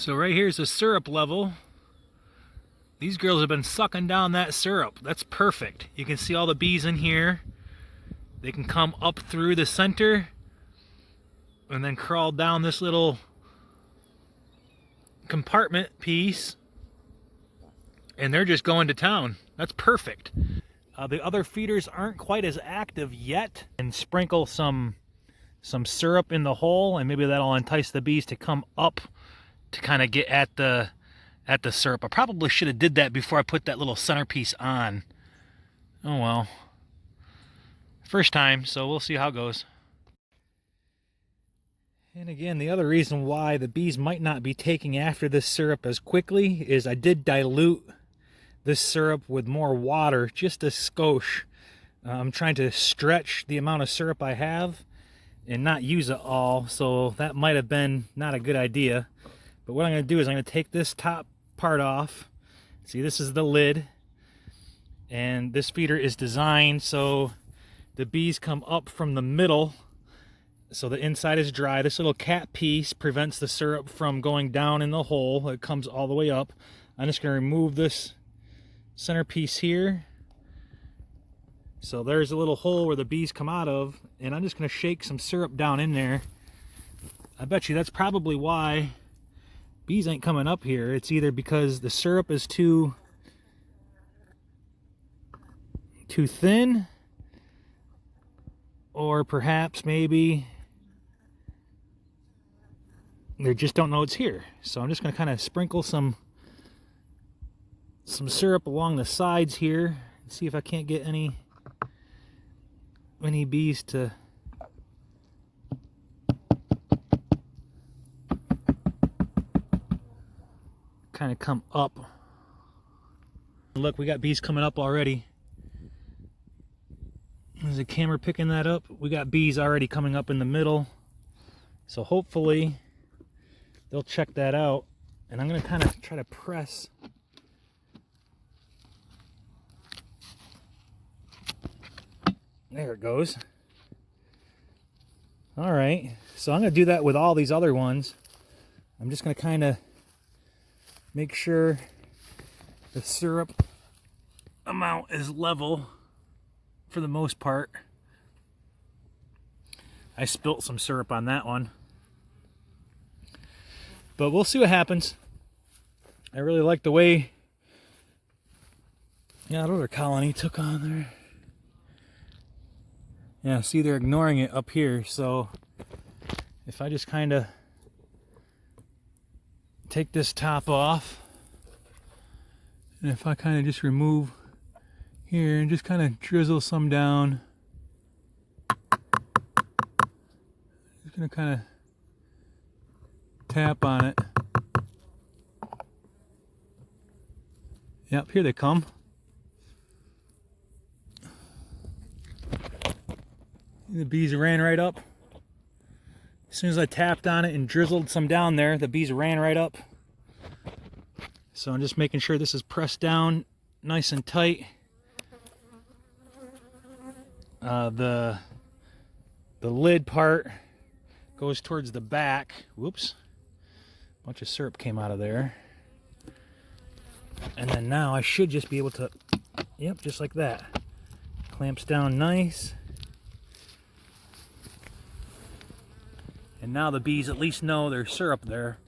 So right here's the syrup level. These girls have been sucking down that syrup. That's perfect. You can see all the bees in here. They can come up through the center and then crawl down this little compartment piece, and they're just going to town. That's perfect. The other feeders aren't quite as active yet, and sprinkle some syrup in the hole, and maybe that'll entice the bees to come up to kind of get at the syrup. I probably should have did that before I put that little centerpiece on. Oh well. First time, so we'll see how it goes. And again, the other reason why the bees might not be taking after this syrup as quickly is I did dilute this syrup with more water, just a skosh. I'm trying to stretch the amount of syrup I have and not use it all, so that might have been not a good idea. But what I'm going to do is I'm going to take this top part off. See, this is the lid, and this feeder is designed so the bees come up from the middle, so the inside is dry. This little cap piece prevents the syrup from going down in the hole. It comes all the way up. I'm just going to remove this centerpiece here. So there's a little hole where the bees come out of, and I'm just going to shake some syrup down in there. I bet you that's probably why bees ain't coming up here. It's either because the syrup is too thin, or perhaps maybe they just don't know it's here. So I'm just going to kind of sprinkle some syrup along the sides here and see if I can't get any bees to kind of come up. Look, we got bees coming up already. There's a camera picking that up. We got bees already coming up in the middle. So hopefully they'll check that out. And I'm going to kind of try to press. There it goes. All right. So I'm going to do that with all these other ones. I'm just going to kind of make sure the syrup amount is level for the most part. I spilt some syrup on that one, but we'll see what happens. I really like the way that other colony took on there. Yeah, see, they're ignoring it up here, so if I just kind of take this top off, and if I kind of just remove here and just kind of drizzle some down, just gonna kind of tap on it. Yep, here they come. The bees ran right up. As soon as I tapped on it and drizzled some down there, the bees ran right up. So I'm just making sure this is pressed down nice and tight. The lid part goes towards the back. Whoops. A bunch of syrup came out of there. And then now I should just be able to, yep, just like that. Clamps down nice. And now the bees at least know there's syrup there.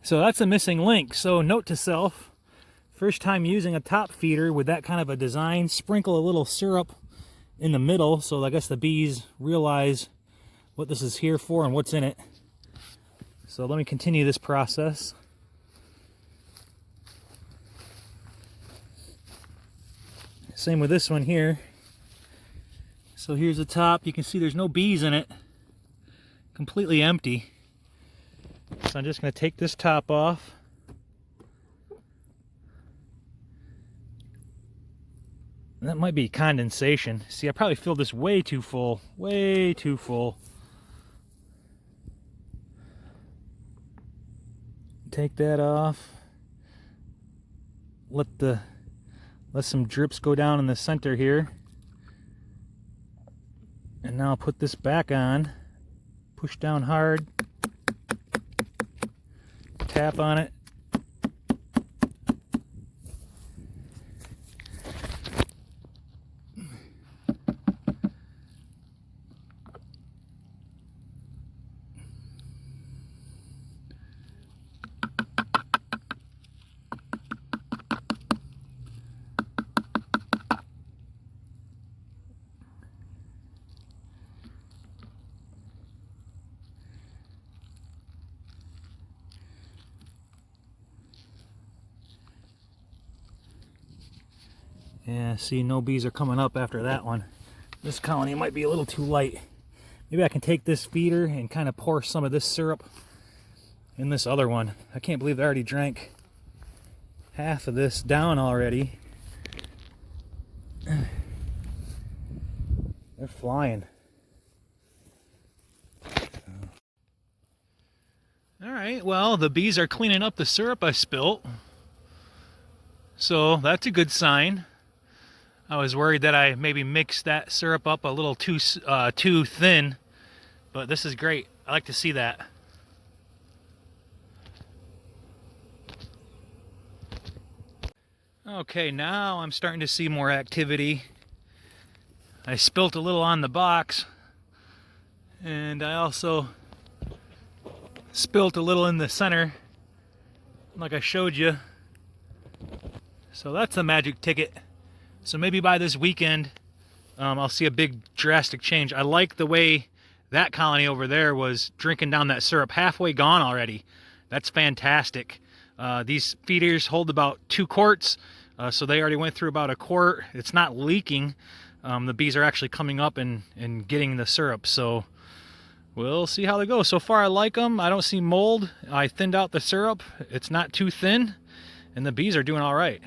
So that's a missing link. So note to self, first time using a top feeder with that kind of a design, sprinkle a little syrup in the middle so I guess the bees realize what this is here for and what's in it. So let me continue this process. Same with this one here. So here's the top. You can see there's no bees in it. Completely empty. So I'm just going to take this top off. And that might be condensation. See, I probably filled this way too full. Way too full. Take that off. Let some drips go down in the center here. And now I'll put this back on. Push down hard. tap on it. Yeah, see, no bees are coming up after that one. This colony might be a little too light. Maybe I can take this feeder and kind of pour some of this syrup in this other one. I can't believe they already drank half of this down already. They're flying. All right, well, the bees are cleaning up the syrup I spilt. So that's a good sign. I was worried that I maybe mixed that syrup up a little too thin, but this is great. I like to see that. Okay, now I'm starting to see more activity. I spilt a little on the box, and I also spilt a little in the center, like I showed you. So that's a magic ticket. So maybe by this weekend, I'll see a big drastic change. I like the way that colony over there was drinking down that syrup. Halfway gone already. That's fantastic. These feeders hold about 2 quarts, so they already went through about 1 quart. It's not leaking. The bees are actually coming up and getting the syrup. So we'll see how they go. So far I like them. I don't see mold. I thinned out the syrup. It's not too thin, and the bees are doing all right.